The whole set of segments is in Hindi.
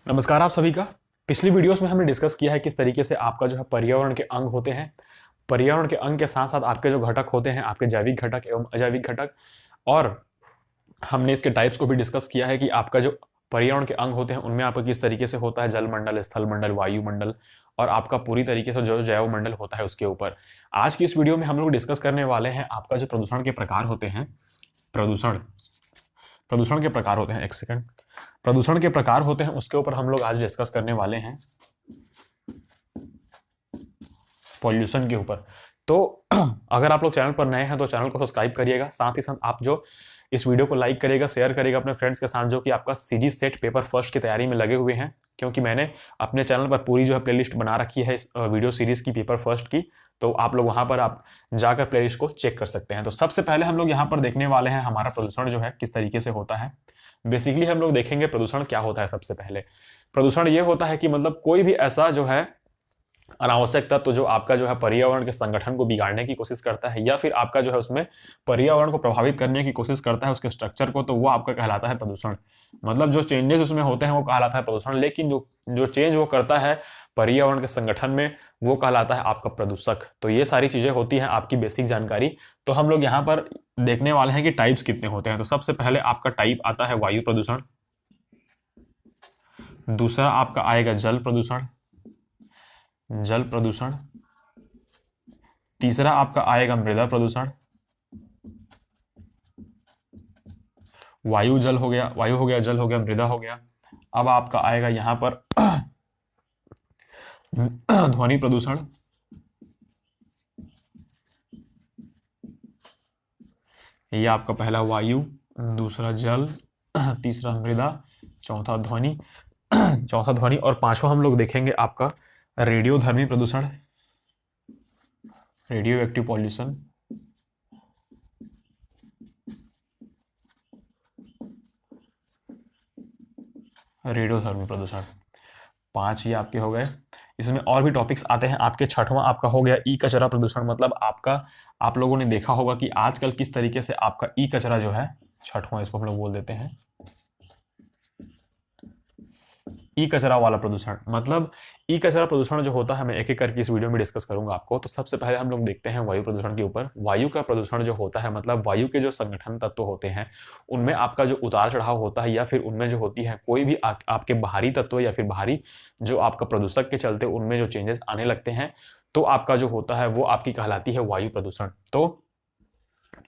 नमस्कार आप सभी का। पिछली वीडियोस में हमने डिस्कस किया है किस तरीके से आपका जो है पर्यावरण के अंग होते हैं। पर्यावरण के अंग के साथ साथ आपके जो घटक होते हैं, आपके जैविक घटक एवं अजैविक घटक, और हमने इसके टाइप्स को भी डिस्कस किया है कि आपका जो पर्यावरण के अंग होते हैं उनमें आपका किस तरीके से होता है जल मंडल, स्थल मंडल, वायुमंडल, और आपका पूरी तरीके से जो जैव मंडल होता है उसके ऊपर। आज की इस वीडियो में हम लोग डिस्कस करने वाले हैं आपका जो प्रदूषण के प्रकार होते हैं। प्रदूषण प्रदूषण के प्रकार होते हैं, एक सेकंड। प्रदूषण के प्रकार होते हैं उसके ऊपर हम लोग आज डिस्कस करने वाले हैं, पॉल्यूशन के ऊपर। तो अगर आप लोग चैनल पर नए हैं तो चैनल को सब्सक्राइब करिएगा, साथ ही साथ आप जो इस वीडियो को लाइक करिएगा, शेयर करिएगा अपने फ्रेंड्स के साथ जो कि आपका सीजी सेट पेपर फर्स्ट की तैयारी में लगे हुए हैं, क्योंकि मैंने अपने चैनल पर पूरी जो है प्लेलिस्ट बना रखी है इस वीडियो सीरीज की पेपर फर्स्ट की। तो आप लोग वहां पर आप जाकर प्लेलिस्ट को चेक कर सकते हैं। तो सबसे पहले हम लोग यहाँ पर देखने वाले हैं हमारा प्रदूषण जो है किस तरीके से होता है। बेसिकली हम लोग देखेंगे प्रदूषण क्या होता है। सबसे पहले प्रदूषण ये होता है कि मतलब कोई भी ऐसा जो है अनावश्यक तत्व जो आपका जो है पर्यावरण के संगठन को बिगाड़ने की कोशिश करता है या फिर आपका जो है उसमें पर्यावरण को प्रभावित करने की कोशिश करता है उसके स्ट्रक्चर को, तो वो आपका कहलाता है प्रदूषण। मतलब जो चेंजेस उसमें होते हैं वो कहलाता है प्रदूषण, लेकिन जो जो चेंज वो करता है पर्यावरण के संगठन में वो कहलाता है आपका प्रदूषक। तो ये सारी चीजें होती हैं आपकी बेसिक जानकारी। तो हम लोग यहाँ पर देखने वाले हैं कि टाइप्स कितने होते हैं। तो सबसे पहले आपका टाइप आता है वायु प्रदूषण, दूसरा आपका आएगा जल प्रदूषण, जल प्रदूषण, तीसरा आपका आएगा मृदा प्रदूषण, वायु जल हो गया, वायु हो गया, जल हो गया, मृदा हो गया। अब आपका आएगा यहां पर ध्वनि प्रदूषण, ये आपका पहला वायु, दूसरा जल, तीसरा मृदा, चौथा ध्वनि, चौथा ध्वनि, और पांचवा हम लोग देखेंगे आपका रेडियोधर्मी प्रदूषण, रेडियो एक्टिव पॉल्यूशन। रेडियोधर्मी प्रदूषण, पांच ये आपके हो गए। इसमें और भी टॉपिक्स आते हैं आपके। छठवां आपका हो गया ई कचरा प्रदूषण। मतलब आपका आप लोगों ने देखा होगा कि आजकल किस तरीके से आपका ई कचरा जो है, छठवां इसको हम लोग बोल देते हैं ई कचरा वाला प्रदूषण। मतलब ई कचरा प्रदूषण जो होता है मैं एक एक करके इस वीडियो में डिस्कस करूंगा आपको। तो सबसे पहले हम लोग देखते हैं वायु प्रदूषण के ऊपर। वायु का प्रदूषण जो होता है मतलब वायु के जो संगठन तत्व होते हैं उनमें आपका जो उतार चढ़ाव होता है या फिर उनमें जो होती है कोई भी आपके बाहरी तत्व या फिर बाहरी जो आपका प्रदूषक के चलते उनमें जो चेंजेस आने लगते हैं, तो आपका जो होता है वो आपकी कहलाती है वायु प्रदूषण। तो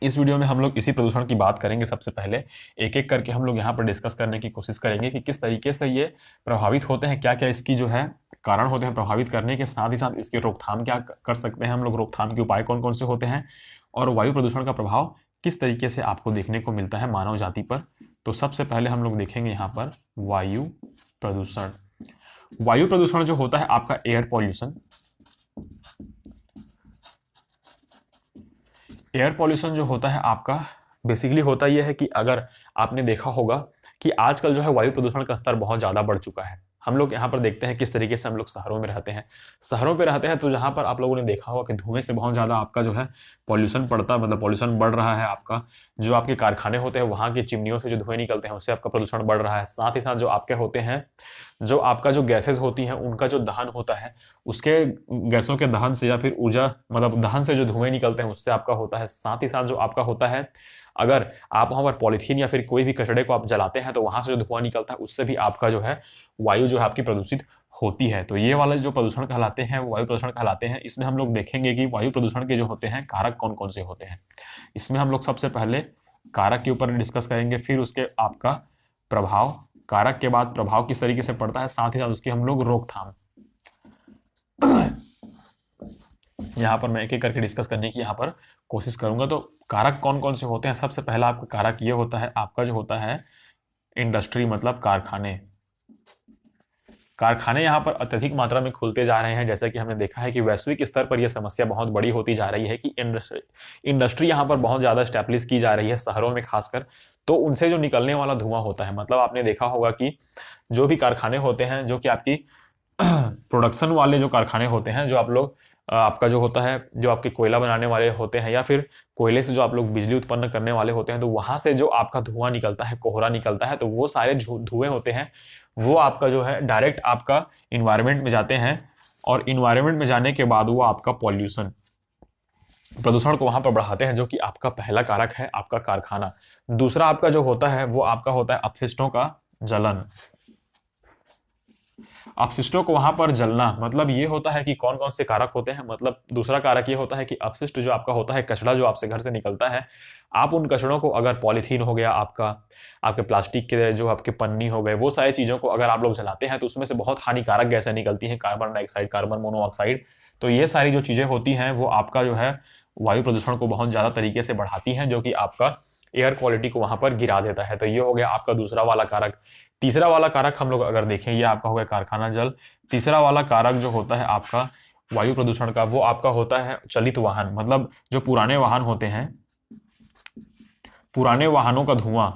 इस वीडियो में हम लोग इसी प्रदूषण की बात करेंगे। सबसे पहले एक एक करके हम लोग यहाँ पर डिस्कस करने की कोशिश करेंगे कि किस तरीके से ये प्रभावित होते हैं, क्या क्या इसकी जो है कारण होते हैं प्रभावित करने के, साथ ही साथ इसकी रोकथाम क्या कर सकते हैं हम लोग, रोकथाम के उपाय कौन कौन से होते हैं, और वायु प्रदूषण का प्रभाव किस तरीके से आपको देखने को मिलता है मानव जाति पर। तो सबसे पहले हम लोग देखेंगे यहाँ पर वायु प्रदूषण। वायु प्रदूषण जो होता है आपका एयर पॉल्यूशन। एयर पॉल्यूशन जो होता है आपका बेसिकली होता यह है कि अगर आपने देखा होगा कि आजकल जो है वायु प्रदूषण का स्तर बहुत ज़्यादा बढ़ चुका है। हम लोग यहाँ पर देखते हैं किस तरीके से हम लोग शहरों में रहते हैं। शहरों पे रहते हैं तो जहाँ पर आप लोगों ने देखा होगा कि धुएं से बहुत ज़्यादा आपका जो है पॉल्यूशन पड़ता है, मतलब पॉल्यूशन बढ़ रहा है आपका। जो आपके कारखाने होते हैं वहाँ की चिमनियों से जो धुएं निकलते हैं उससे आपका प्रदूषण बढ़ रहा है। साथ ही साथ जो आपके होते हैं जो आपका जो गैसेज होती हैं उनका जो दहन होता है उसके गैसों के दहन से या फिर ऊर्जा मतलब दहन से जो धुएं निकलते हैं उससे आपका होता है। साथ ही साथ जो आपका होता है अगर आप वहां पर पॉलीथीन या फिर कोई भी कचड़े को आप जलाते हैं तो वहां से जो धुआं निकलता है उससे भी आपका जो है वायु जो है आपकी प्रदूषित होती है। तो ये वाले जो प्रदूषण कहलाते हैं वायु प्रदूषण कहलाते हैं। इसमें हम लोग देखेंगे कि वायु प्रदूषण के जो होते हैं कारक कौन कौन से होते हैं। इसमें हम लोग सबसे पहले कारक के ऊपर डिस्कस करेंगे, फिर उसके आपका प्रभाव, कारक के बाद प्रभाव किस तरीके से पड़ता है, साथ ही साथ उसकी हम लोग रोकथाम। यहाँ पर मैं एक एक करके डिस्कस करने की यहाँ पर कोशिश करूंगा। तो कारक कौन कौन से होते हैं। सबसे पहला आपका कारक ये होता है आपका जो होता है इंडस्ट्री, मतलब कारखाने। कारखाने यहाँ पर अत्यधिक मात्रा में खुलते जा रहे हैं। जैसे कि हमने देखा है कि वैश्विक स्तर पर यह समस्या बहुत बड़ी होती जा रही है कि इंडस्ट्री यहाँ पर बहुत ज्यादा स्टैब्लिश की जा रही है शहरों में खासकर। तो उनसे जो निकलने वाला धुआं होता है, मतलब आपने देखा होगा कि जो भी कारखाने होते हैं जो कि आपकी प्रोडक्शन वाले जो कारखाने होते हैं जो आप लोग आपका जो होता है, जो आपके कोयला बनाने वाले होते हैं या फिर कोयले से जो आप लोग बिजली उत्पन्न करने वाले होते हैं, तो वहां से जो आपका धुआं निकलता है, कोहरा निकलता है, तो वो सारे धुएं होते हैं वो आपका जो है डायरेक्ट आपका इन्वायरमेंट में जाते हैं, और इन्वायरमेंट में जाने के बाद वो आपका प्रदूषण को वहां पर बढ़ाते हैं, जो कि आपका पहला कारक है आपका कारखाना। दूसरा आपका जो होता है वो आपका होता है अपशिष्टों का जलन। अपशिष्टों को वहां पर जलना मतलब ये होता है कि कौन कौन से कारक होते हैं, मतलब दूसरा कारक ये होता है कि अपशिष्ट जो आपका होता है, कचरा जो आपसे घर से निकलता है, आप उन कचड़ों को, अगर पॉलीथीन हो गया आपका, आपके प्लास्टिक के जो आपके पन्नी हो गए, वो सारी चीजों को अगर आप लोग जलाते हैं तो उसमें से बहुत हानिकारक गैसें निकलती हैं, कार्बन डाइऑक्साइड, कार्बन मोनोऑक्साइड। तो ये सारी जो चीजें होती हैं वो आपका जो है वायु प्रदूषण को बहुत ज्यादा तरीके से बढ़ाती हैं, जो कि आपका एयर क्वालिटी को वहां पर गिरा देता है। तो ये हो गया आपका दूसरा वाला कारक। तीसरा वाला कारक हम लोग अगर देखें, ये आपका हो गया कारखाना जल। तीसरा वाला कारक जो होता है आपका वायु प्रदूषण का, वो आपका होता है चलित वाहन, मतलब जो पुराने वाहन होते हैं, पुराने वाहनों का धुआं,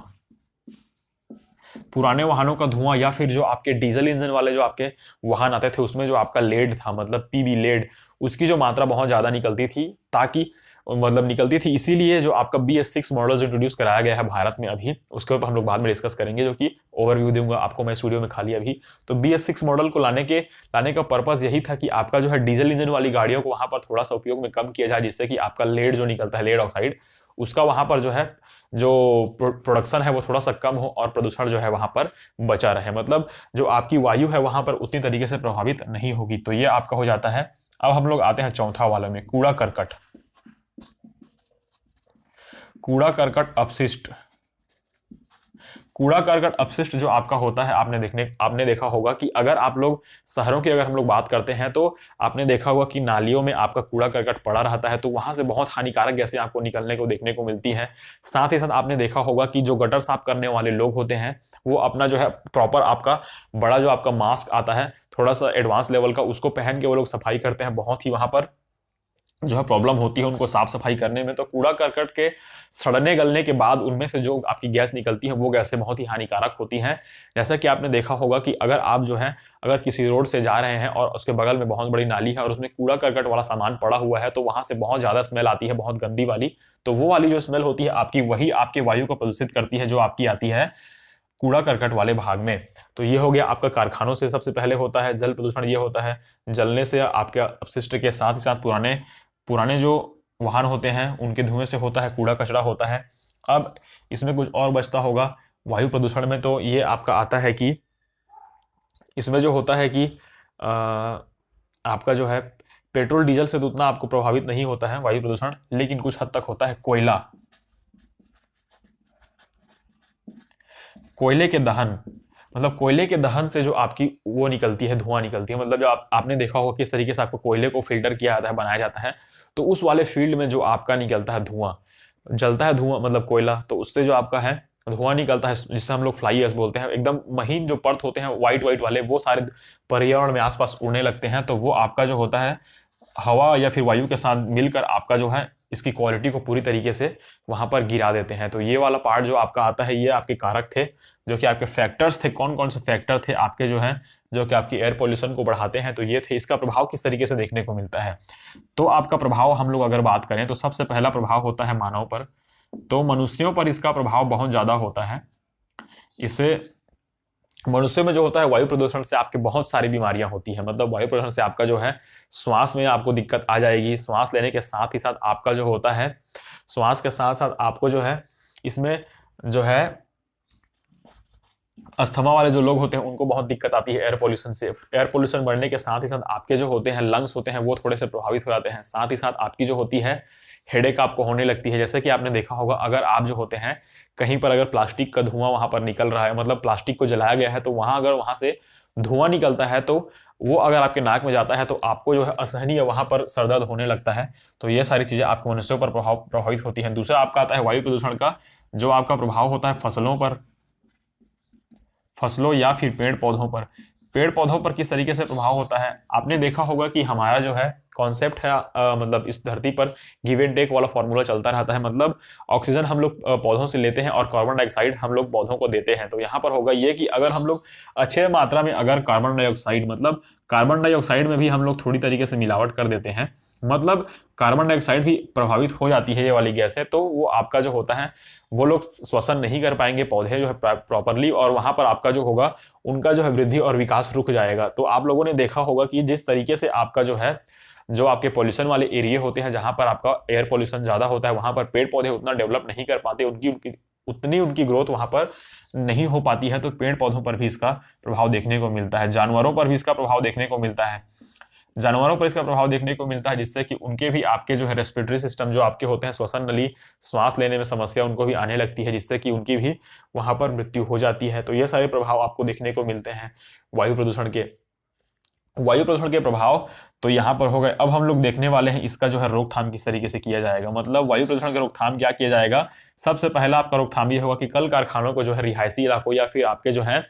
पुराने वाहनों का धुआं, या फिर जो आपके डीजल इंजन वाले जो आपके वाहन आते थे उसमें जो आपका लेड था, मतलब पीबी लेड, उसकी जो मात्रा बहुत ज्यादा निकलती थी, ताकि मतलब निकलती थी, इसीलिए जो आपका BS6 मॉडल जो इंट्रोड्यूस कराया गया है भारत में अभी, उसके ऊपर हम लोग बाद में डिस्कस करेंगे, जो कि ओवरव्यू दूंगा आपको मैं स्टूडियो में खाली अभी। तो BS6 मॉडल को लाने का पर्पस यही था कि आपका जो है डीजल इंजन वाली गाड़ियों को वहां पर थोड़ा सा उपयोग में कम किया जाए, जिससे कि आपका लेड जो निकलता है, लेड ऑक्साइड, उसका वहां पर जो है जो प्रोडक्शन है वो थोड़ा सा कम हो और प्रदूषण जो है वहां पर बचा रहे, मतलब जो आपकी वायु है वहां पर उतनी तरीके से प्रभावित नहीं होगी। तो ये आपका हो जाता है। अब हम लोग आते हैं चौथा वाले में, कूड़ा करकट। कूड़ा करकट अपशिष्ट। कूड़ा करकट अपशिष्ट जो आपका होता है, आपने देखा होगा कि अगर आप लोग शहरों की अगर हम लोग बात करते हैं तो आपने देखा होगा कि नालियों में आपका कूड़ा करकट पड़ा रहता है, तो वहां से बहुत हानिकारक गैसें आपको निकलने को देखने को मिलती है। साथ ही साथ आपने देखा होगा कि जो गटर साफ करने वाले लोग होते हैं वो अपना जो है प्रॉपर आपका बड़ा जो आपका मास्क आता है थोड़ा सा एडवांस लेवल का, उसको पहन के वो लोग सफाई करते हैं। बहुत ही वहां पर जो है प्रॉब्लम होती है उनको साफ सफाई करने में। तो कूड़ा करकट के सड़ने गलने के बाद उनमें से जो आपकी गैस निकलती है वो गैसें बहुत ही हानिकारक होती हैं। जैसा कि आपने देखा होगा कि अगर आप जो है अगर किसी रोड से जा रहे हैं और उसके बगल में बहुत बड़ी नाली है और उसमें कूड़ा करकट वाला सामान पड़ा हुआ है, तो वहां से बहुत ज्यादा स्मेल आती है, बहुत गंदी वाली। तो वो वाली जो स्मेल होती है आपकी, वही आपके वायु को प्रदूषित करती है, जो आपकी आती है कूड़ा करकट वाले भाग में। तो ये हो गया आपका कारखानों से सबसे पहले होता है जल प्रदूषण। ये होता है जलने से आपके अपशिष्ट के साथ ही साथ पुराने जो वाहन होते हैं उनके धुएं से होता है, कूड़ा कचरा होता है। अब इसमें कुछ और बचता होगा वायु प्रदूषण में, तो ये आपका आता है कि इसमें जो होता है कि आपका जो है पेट्रोल डीजल से तो उतना आपको प्रभावित नहीं होता है वायु प्रदूषण, लेकिन कुछ हद तक होता है कोयला। कोयले के दहन, मतलब कोयले के दहन से जो आपकी वो निकलती है, धुआं निकलती है, मतलब जो आपने देखा होगा किस तरीके से आपको कोयले को फिल्टर किया जाता है, बनाया जाता है, तो उस वाले फील्ड में जो आपका निकलता है धुआं, जलता है धुआं मतलब कोयला, तो उससे जो आपका है धुआं निकलता है, जिससे हम लोग फ्लाई एश बोलते हैं। एकदम महीन जो परत होते हैं व्हाइट व्हाइट वाले, वो सारे पर्यावरण में आसपास उड़ने लगते हैं, तो वो आपका जो होता है हवा या फिर वायु के साथ मिलकर आपका जो है इसकी क्वालिटी को पूरी तरीके से वहां पर गिरा देते हैं। तो ये वाला पार्ट जो आपका आता है, ये आपके कारक थे, जो कि आपके फैक्टर्स थे। कौन कौन से फैक्टर थे आपके जो है जो कि आपकी एयर पॉल्यूशन को बढ़ाते हैं, तो ये थे। इसका प्रभाव किस तरीके से देखने को मिलता है, तो आपका प्रभाव हम लोग अगर बात करें तो सबसे पहला प्रभाव होता है मानव पर। तो मनुष्यों पर इसका प्रभाव बहुत ज्यादा होता है। इससे मनुष्यों में जो होता है वायु प्रदूषण से आपके बहुत सारी बीमारियां होती हैं, मतलब वायु प्रदूषण से आपका जो है श्वास में आपको दिक्कत आ जाएगी। श्वास लेने के साथ ही साथ आपका जो होता है, श्वास के साथ साथ आपको जो है इसमें जो है अस्थमा वाले जो लोग होते हैं उनको बहुत दिक्कत आती है एयर पोल्यूशन से। एयर पोल्यूशन बढ़ने के साथ ही साथ आपके जो होते हैं लंग्स होते हैं वो थोड़े से प्रभावित हो जाते हैं। साथ ही साथ आपकी जो होती है हेडेक आपको होने लगती है। जैसे कि आपने देखा होगा अगर आप जो होते हैं कहीं पर अगर प्लास्टिक का धुआं वहां पर निकल रहा है, मतलब प्लास्टिक को जलाया गया है, तो वहां अगर से धुआं निकलता है तो वो अगर आपके नाक में जाता है तो आपको जो है असहनीय वहां पर सर दर्द होने लगता है। तो ये सारी चीजें आपके मनुष्यों पर प्रभावित होती हैं। दूसरा आपका आता है वायु प्रदूषण का जो आपका प्रभाव होता है फसलों पर, फसलों या फिर पेड़ पौधों पर। पेड़ पौधों पर किस तरीके से प्रभाव होता है, आपने देखा होगा कि हमारा जो है कॉन्सेप्ट है मतलब इस धरती पर गिव एंड टेक वाला फॉर्मूला चलता रहता है। मतलब ऑक्सीजन हम लोग पौधों से लेते हैं और कार्बन डाइऑक्साइड हम लोग पौधों को देते हैं। तो यहाँ पर होगा ये कि अगर हम लोग अच्छे मात्रा में अगर कार्बन डाइऑक्साइड, मतलब कार्बन डाइऑक्साइड में भी हम लोग थोड़ी तरीके से मिलावट कर देते हैं, मतलब कार्बन डाइऑक्साइड भी प्रभावित हो जाती है ये वाली गैस है, तो वो आपका जो होता है वो लोग श्वसन नहीं कर पाएंगे पौधे जो है प्रॉपरली, और वहां पर आपका जो होगा उनका जो है वृद्धि और विकास रुक जाएगा। तो आप लोगों ने देखा होगा कि जिस तरीके से आपका जो है जो आपके पॉल्यूशन वाले एरिया होते हैं जहां पर आपका एयर पॉल्यूशन ज्यादा होता है, वहां पर पेड़ पौधे उतना डेवलप नहीं कर पाते, उनकी ग्रोथ वहां पर नहीं हो पाती है। तो पेड़ पौधों पर भी इसका प्रभाव देखने को मिलता है, जानवरों पर भी इसका प्रभाव देखने को मिलता है, जानवरों पर इसका प्रभाव देखने को मिलता है, जिससे कि उनके भी आपके जो है रेस्पिरेटरी सिस्टम जो आपके होते हैं श्वसन नली, श्वास लेने में समस्या उनको भी आने लगती है, जिससे कि उनकी भी वहां पर मृत्यु हो जाती है। तो ये सारे प्रभाव आपको देखने को मिलते हैं वायु प्रदूषण के प्रभाव तो यहाँ पर हो गए। अब हम लोग देखने वाले हैं इसका जो है रोकथाम किस तरीके से किया जाएगा। मतलब वायु प्रदूषण का रोकथाम क्या किया जाएगा, सबसे पहला आपका रोकथाम ये होगा कि कल कारखानों को जो है रिहायशी इलाकों या फिर आपके जो है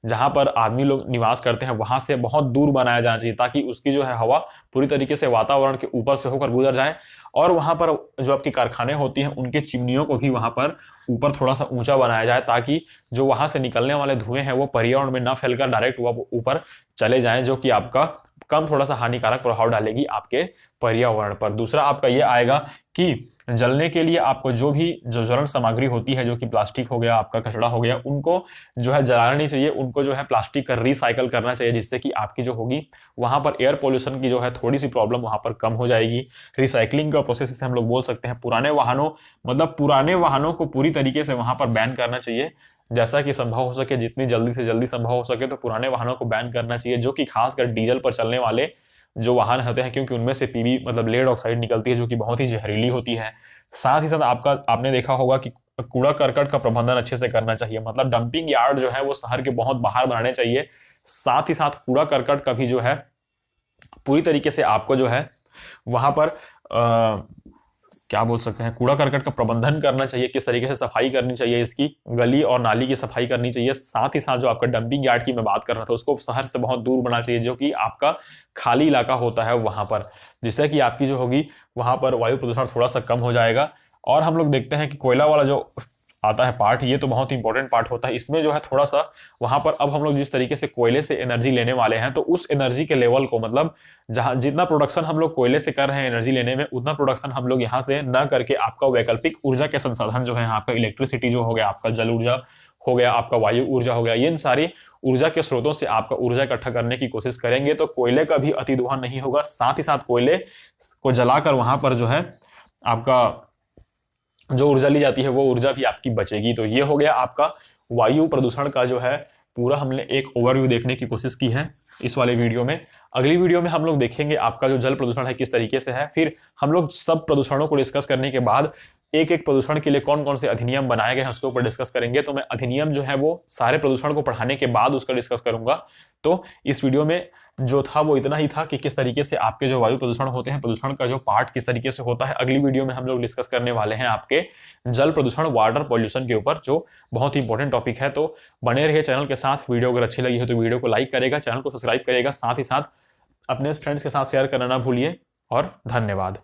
जहां पर आदमी लोग निवास करते हैं वहां से बहुत दूर बनाया जाना चाहिए, ताकि उसकी जो है हवा पूरी तरीके से वातावरण के ऊपर से होकर गुजर जाए, और वहां पर जो आपकी कारखाने होती हैं उनके चिमनियों को भी वहां पर ऊपर थोड़ा सा ऊंचा बनाया जाए, ताकि जो वहां से निकलने वाले धुएं हैं वो पर्यावरण में न फैलकर डायरेक्ट ऊपर चले जाएं, जो कि आपका कम थोड़ा सा हानिकारक प्रभाव डालेगी आपके पर्यावरण पर। दूसरा आपका ये आएगा कि जलने के लिए आपको जो ज्वलन सामग्री होती है, जो कि प्लास्टिक हो गया, आपका कचरा हो गया, उनको जो है जलाना नहीं चाहिए, उनको जो है प्लास्टिक का रिसाइकल करना चाहिए, जिससे कि आपकी जो होगी वहां पर एयर पोल्यूशन की जो है थोड़ी सी प्रॉब्लम वहां पर कम हो जाएगी। रिसाइकलिंग का प्रोसेस से हम लोग बोल सकते हैं पुराने वाहनों को पूरी तरीके से वहां पर बैन करना चाहिए, जैसा कि संभव हो सके, जितनी जल्दी से जल्दी संभव हो सके तो पुराने वाहनों को बैन करना चाहिए, जो कि खासकर डीजल पर चलने वाले जो वाहन होते हैं, क्योंकि उनमें से पीबी मतलब लेड ऑक्साइड निकलती है, जो कि बहुत ही जहरीली होती है। साथ ही साथ आपने देखा होगा कि कूड़ा करकट का प्रबंधन अच्छे से करना चाहिए, मतलब डंपिंग यार्ड जो है वो शहर के बहुत बाहर बनाने चाहिए। साथ ही साथ कूड़ा करकट का भी जो है पूरी तरीके से आपको जो है वहां पर क्या बोल सकते हैं, कूड़ा करकट का प्रबंधन करना चाहिए, किस तरीके से सफाई करनी चाहिए, इसकी गली और नाली की सफाई करनी चाहिए। साथ ही साथ जो आपका डंपिंग यार्ड की मैं बात कर रहा था उसको शहर से बहुत दूर बनाना चाहिए, जो कि आपका खाली इलाका होता है वहां पर, जिससे कि आपकी जो होगी वहां पर वायु प्रदूषण थोड़ा सा कम हो जाएगा। और हम लोग देखते हैं कि कोयला वाला जो आता है पार्ट, ये तो बहुत इंपॉर्टेंट पार्ट होता है, इसमें जो है थोड़ा सा वहां पर अब हम लोग जिस तरीके से कोयले से एनर्जी लेने वाले हैं, तो उस एनर्जी के लेवल को, मतलब जहां जितना प्रोडक्शन हम लोग कोयले से कर रहे हैं एनर्जी लेने में, उतना प्रोडक्शन हम लोग यहाँ से न करके आपका वैकल्पिक ऊर्जा के संसाधन जो है, आपका इलेक्ट्रिसिटी जो हो गया, आपका जल ऊर्जा हो गया, आपका वायु ऊर्जा हो गया, ये इन सारी ऊर्जा के स्रोतों से आपका ऊर्जा इकट्ठा करने की कोशिश करेंगे, तो कोयले का भी अतिदोहन नहीं होगा। साथ ही साथ कोयले को जलाकर वहां पर जो है आपका जो ऊर्जा ली जाती है वो ऊर्जा भी आपकी बचेगी। तो ये हो गया आपका वायु प्रदूषण का जो है पूरा हमने एक ओवरव्यू देखने की कोशिश की है इस वाले वीडियो में। अगली वीडियो में हम लोग देखेंगे आपका जो जल प्रदूषण है किस तरीके से है, फिर हम लोग सब प्रदूषणों को डिस्कस करने के बाद एक एक प्रदूषण के लिए कौन कौन से अधिनियम बनाए गए हैं उसके ऊपर डिस्कस करेंगे। तो मैं अधिनियम जो है वो सारे प्रदूषण को पढ़ाने के बाद उसका डिस्कस करूंगा। तो इस वीडियो में जो था वो इतना ही था कि किस तरीके से आपके जो वायु प्रदूषण होते हैं, प्रदूषण का जो पार्ट किस तरीके से होता है। अगली वीडियो में हम लोग डिस्कस करने वाले हैं आपके जल प्रदूषण, वाटर पॉल्यूशन के ऊपर, जो बहुत ही इंपॉर्टेंट टॉपिक है। तो बने रहिए चैनल के साथ। वीडियो अगर अच्छी लगी हो तो वीडियो को लाइक करेगा, चैनल को सब्सक्राइब करेगा, साथ ही साथ अपने फ्रेंड्स के साथ शेयर करना ना भूलिए। और धन्यवाद।